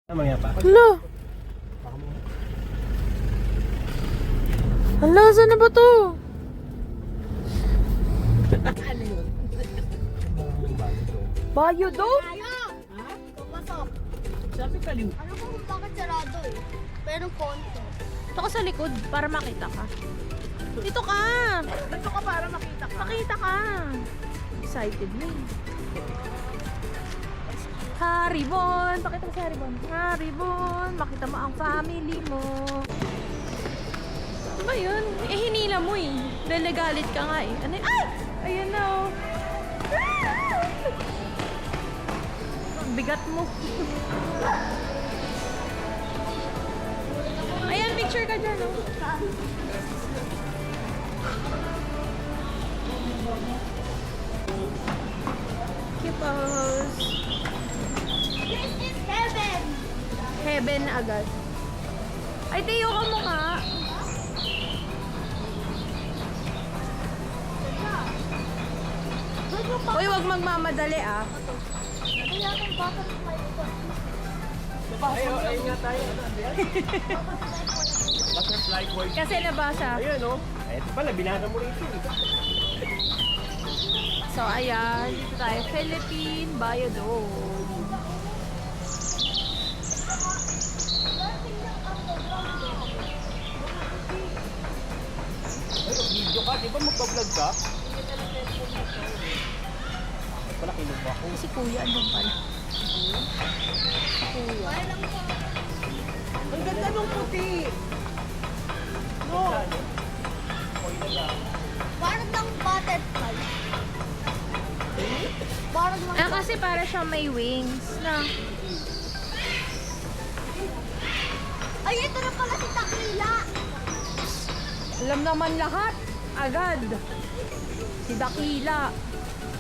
Mamaya pa. Hala! Hala, saan na ba to? Ano yun? Bayo daw? Tayo! Papasok. Sabi kaliw. Ano ko kung bakit sarado eh? Pero konto. Ito ka sa likod para makita ka. Dito ka! Dito ka para makita ka. Makita ka! Excited na eh. Haribon! Pakita mo si Haribon. Haribon! Makita mo ang family mo. Ano ba yun? Eh, hinila mo eh. Nalagalit ka nga eh. Ano yun? Ay! Ayun na oh. Ang bigat mo. Ayan, picture ka dyan oh. Cute pose. This is heaven! Heaven agad. Ay, Teo ka mo ka. Uy, wag magmamadali ah. Kaya kung bakit may ikot. Ayun nga tayo. Butterfly boy. Kasi nabasa. Ayun oh. Ito pala, binasa mo rin ito. So, ayan. Dito tayo. Philippine Biodome. Ay, video ka. Di ba magpa-vlog ka? Wala kinuha ako. Si Kuya, andun pala. Si Kuya. Ang ganda nung puti. No. Parang ng butterfly. Parang ng... Ah, kasi para siya may wings na. Ay, ito na pala si Takila! Alam naman lahat. Agad. Si Dakila.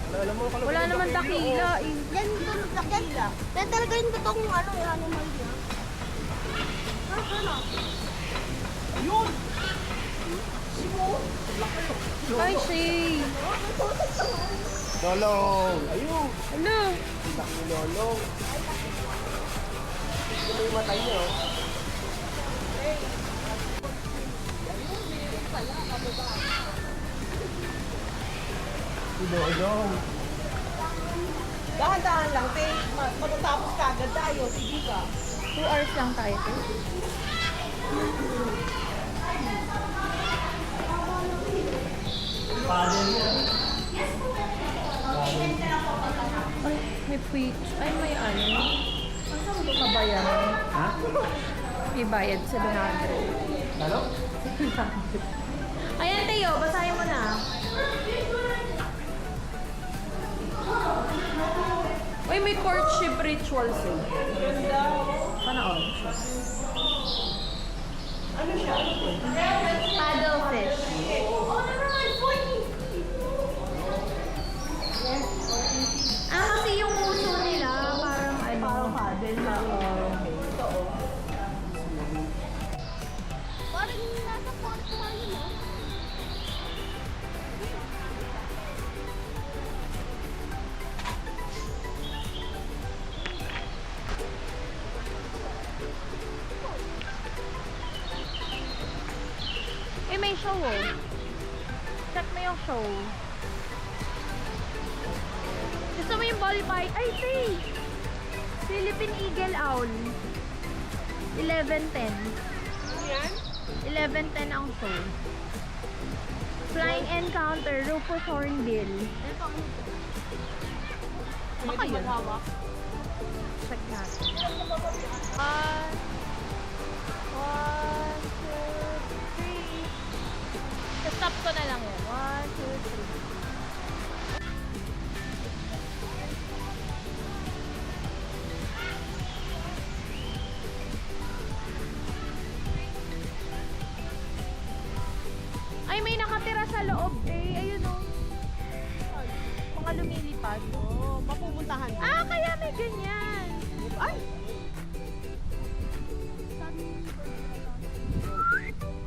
Alam mo, Wala naman Dakila eh. Yan ito ng Takila. Yan talaga yung totoong ano, yung animal niya. Yun. Ay, Shay. Lolong. Ayun. Ano? Inak ni Lolong. Ito yung matay niya oh. Lolong. Dahan-dahan lang, te. Matatapos ka agad tayo. Sige ka. 2 hours lang tayo. Ay, may peach. Ay, may ano. Kabayan. Ha? May bayad 700. Ano? Ayan, Teo. Basahin mo na. Uy, may courtship rituals eh. Panaon. Ano siya? Paddlefish. Ah, kasi yung uso nila parang ano. Parang paddle na. Ito oh. Parang nasa port tayo na. Eh, may show oh. Check mo yung show. Gusto mo yung ball fight? Ay, say! Philippine Eagle Owl. 11:10. Yan? 11:10 ang show. Flying Encounter, Rufus Hornbill. Ito ang Baka yun. Check natin. One, two, three. Stop ko na lang yun. 1, 2, 3. Ay, may nakatira sa loob eh. Ayun o. Mga lumilipad. Oh, mapupuntahan. Ah, kaya may ganyan. Ay!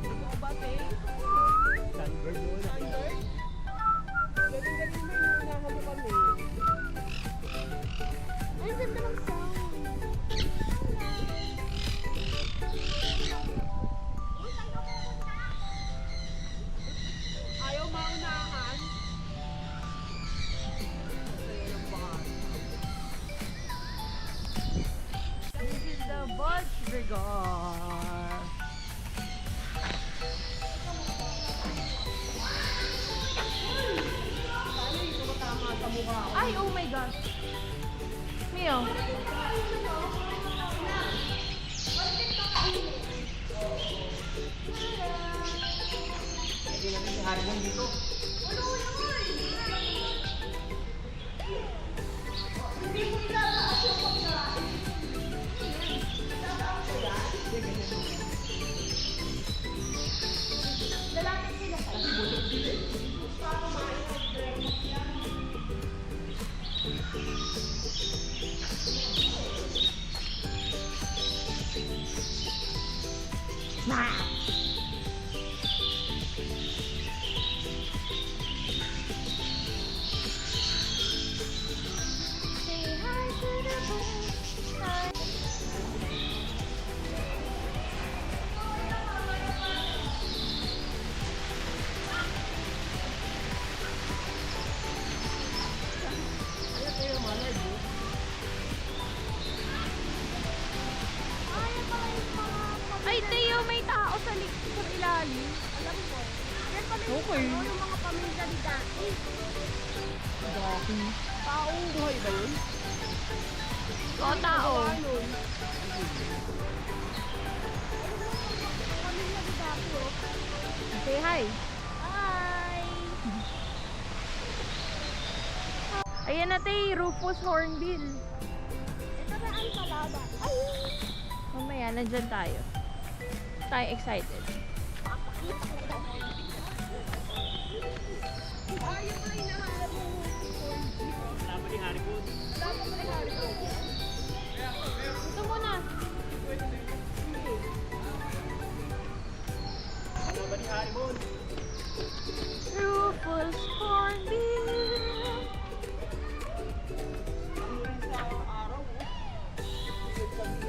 Ikaw ba, te? Sunbird yun. Sunbird? Galing-galing mo yung unahan mo kami. Ay, ganda ng sound. Madrigal. Ay, oh my God. Mio. Lagi namin si Harmon dito. Say hi to the birds. Hi. Kaya kayo malay mo. Ay, Teo, may tao sa sa ilalim. Alam mo, yan pala Okay. yung mga pamilya ni Dati. Daki. Taong buhay ba yun? Oo, tao. Nun. Pamilya ni Dati, oh. Say hi. Hi! Ayan na, Tay, Rufus Hornbill. Ito na ang kalaban. Ay! Mamaya, nandyan tayo. Tayo excited. Ayaw ko yung nahanap mo. Kasama ni Harmon. Dapat mo rin hanap mo. Ito muna. Kasama ni Harmon. Rufus Hornbill.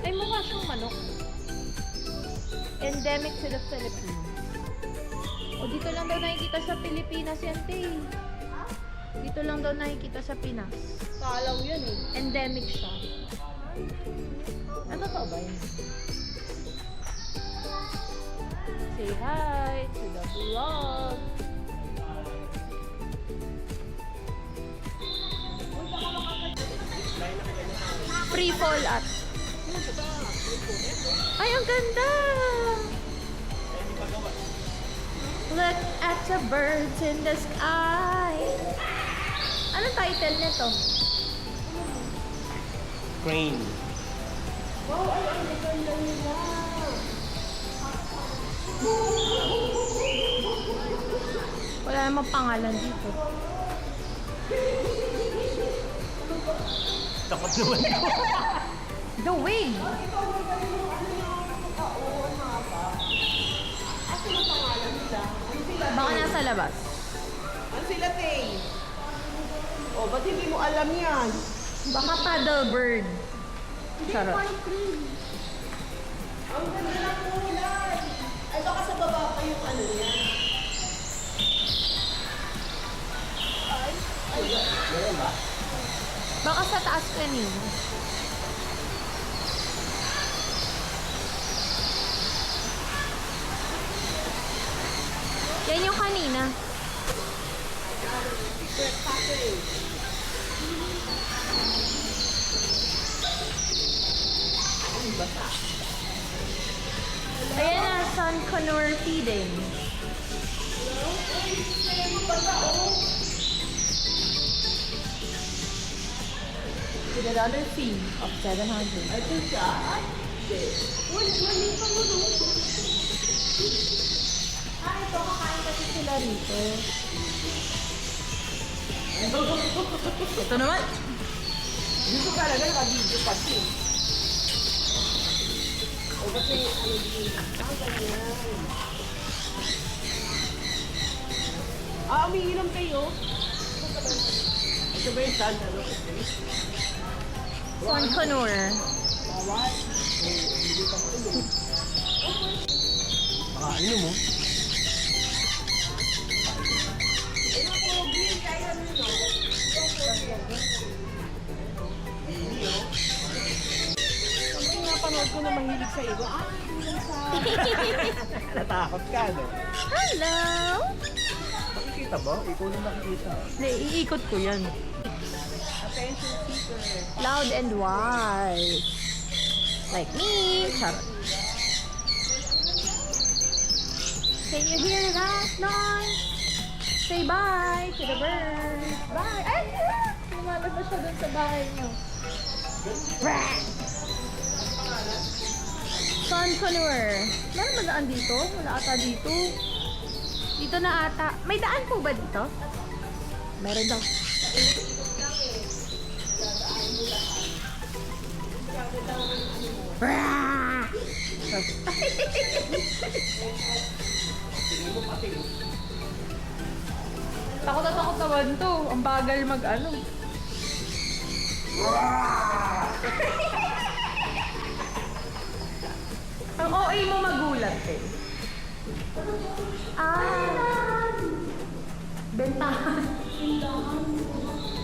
Ay, mukha siyang manok. Endemic to the Philippines. O, dito lang daw nakikita sa Pilipinas yan, Tay. Dito lang daw nakikita sa Pinas. Kalaw yan eh. Endemic siya. Ano totoo ba yun? Say hi to the vlog. Free fall at. Ay, ang ganda! Look at the birds in the sky. Anong title nito? Crane. Wala namang pangalan dito. Takot naman ko. The Wig! Baka nasa labas. Ano sila, Tay? Oh, ba't hindi mo alam yan? Baka paddle bird. Charot. Ang ganda ng kulay. Ay, baka sa baba pa yung ano yan. Meron ba? Baka sa taas kanina. Yan yung kanina. Ayan na, sun conure feeding. With another fee of 700. Ito siya. Ay, hindi. Wala pa mo doon. Ito, kakain kasi sila rito. Ito naman. Dito talaga nakabidyo kasi. O kasi ano dito. Ganyan. Umiinom kayo. Ito ba yung sand? Ano? Sun conure. Bawal. Baka ano mo? napapanood ko na mahilig sa iba. Yun sa... Natakot ka, no? Hello! Nakikita ba? Ikaw na nakikita. Iikot ko yan. Attention seeker. Loud and wise. Like me. Charot. Can you hear that noise? Say bye to the birds. Bye. Ay, lumalabas siya dun sa bahay niyo. Brah! Sunflower. Meron ba daan dito? Wala ata dito. Dito na ata. May daan po ba dito? Meron daw. Brah! Takot na takot naman to. Ang bagal mag-ano. Ang OA mo magulat eh. Bentahan.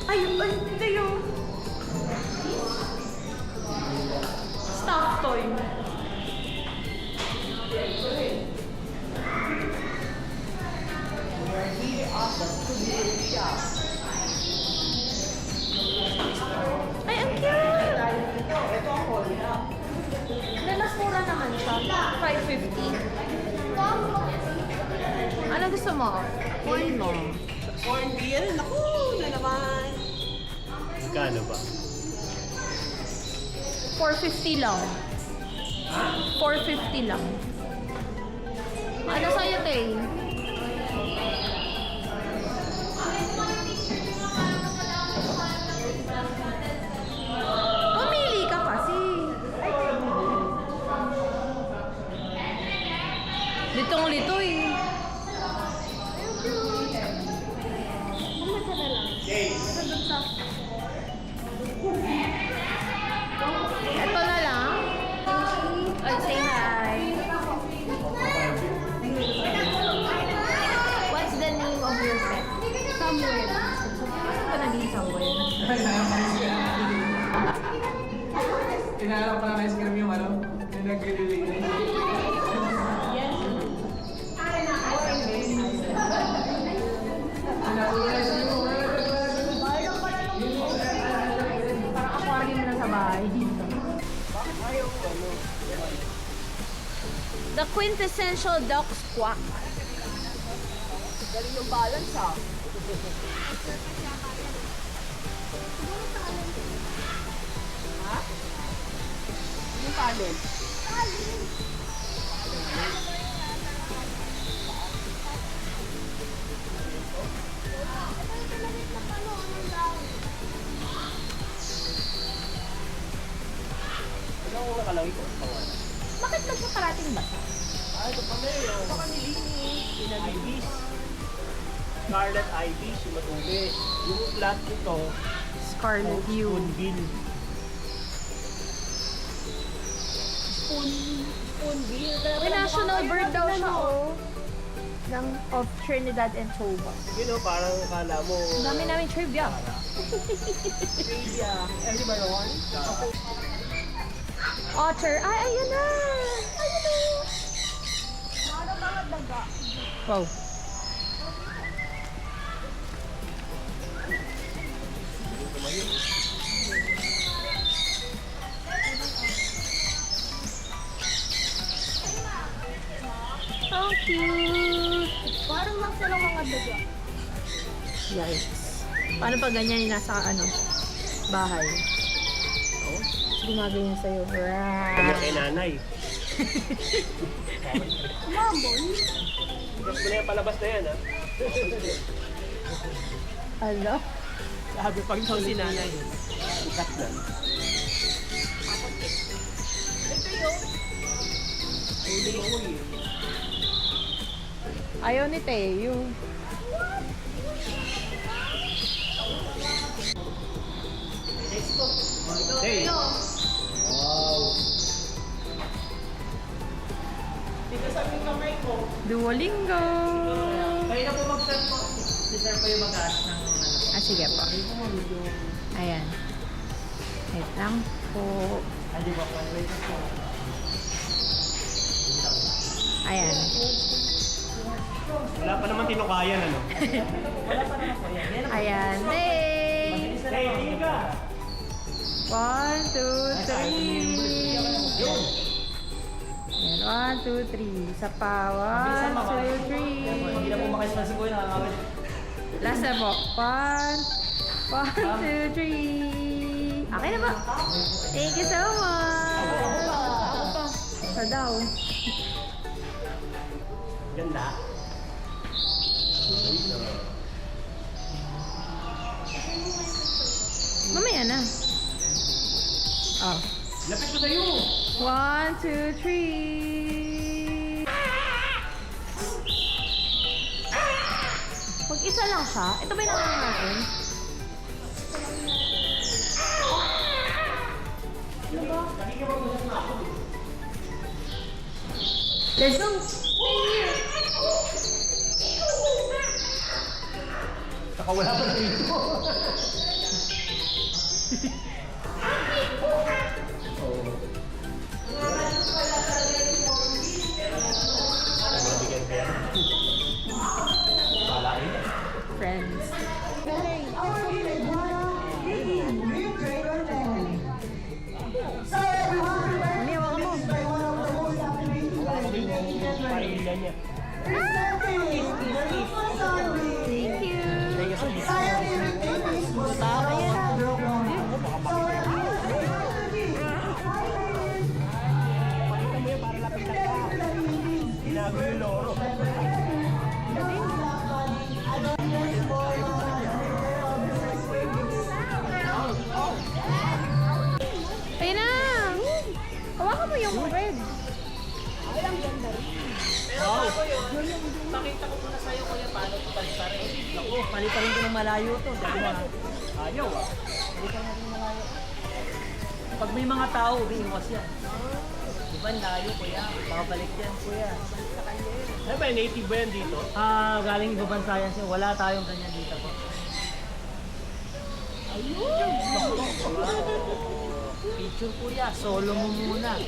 Ay, hindi yun. Stuffed toy. Ay, ang cute! Ito ang hall na. May mas mura naman siya. 550. Ano gusto mo? Corn mo. Corn beer. Naku, na naman. Magkano ba? 450 lang. 450 lang. Ano sa'yo, Tay? Pumili ka kasi. Litong-lito eh. Ito na lang. Ay, say hi. What's the name of your pet? Samuel. Ano ba naging Samuel? Inaarap pa ng ice cream yung ano, yung nag-relate. Parang aquarium na sa bahay dito. The quintessential duck squawk. Galing yung balance ah. Ha? Yung talent. Ano ko nakalagay ko? Pangalan. Bakit nagpaparating ba siya? Ito pa na yun. Baka nilinis. Ibis. Scarlet Ibis, yung matulis. Yung plant nito, Scarlet Hue. spoonbill. Spoon beer. May national bird daw siya, oh. Of Trinidad and Tobago. You know, parang kala mo... Ang dami namin trivia. Trivia. Early Baron. Otter. Ay, ayun na! Ayun na! Para mga daga. Wow. How cute! Parang lang silang mga daga. Yikes. Paano pag ganyan yung nasa ano? Bahay? Oh, Gumaganyan sa'yo. kanya kay nanay. Mamon. Ikas mo na yan, palabas na yan, ha? Hello? Sabi pag ikaw si nanay. Ikat na. Hindi ko eh. Ayaw ni Teo. Hey! Dito sa aming kamay ko. Duolingo! Kaya na po mag-serve po. Si-serve po yung mag-aas ng ano. Ah, sige po. Ayan. Wait lang po. Ayan. Wala pa naman tinukayan, ano? Ayan. Hey! Hey, tingin ka! 1, 2, 3. Ayan, 1, 2, 3. Isa pa. 1, 2, 3. Hindi na po makasama si Kuya, nakakawin. Last na po. 1, 2, 3. Okay na po. Thank you so much. Sa daw. Ganda. Mamaya na. Oh. Lapit ko sa'yo! 1, 2, 3. Pag isa lang siya, ito ba yung nakakang natin? Let's go! Saka wala pa na dito. Bigyan ko yan. Palain. Friends. Mami, hawakan mo. Pailan niya. Thank you. Tama yan. Ginago yung loro. Ayun na! Hawakan mo yung red. Pakita ko muna sa'yo, kuya, paano ito paliparin. Naku, paliparin ko ng malayo to. Ayaw ah. Paliparin natin ng malayo. Pag may mga tao, umiiwas yan. Diba, layo, kuya. Baka balik yan, kuya. Ano ba, native ba yan dito? Galing ibang bansa yan siya. Wala tayong ganyan dito po. Ayun! Picture, kuya. Solo mo muna.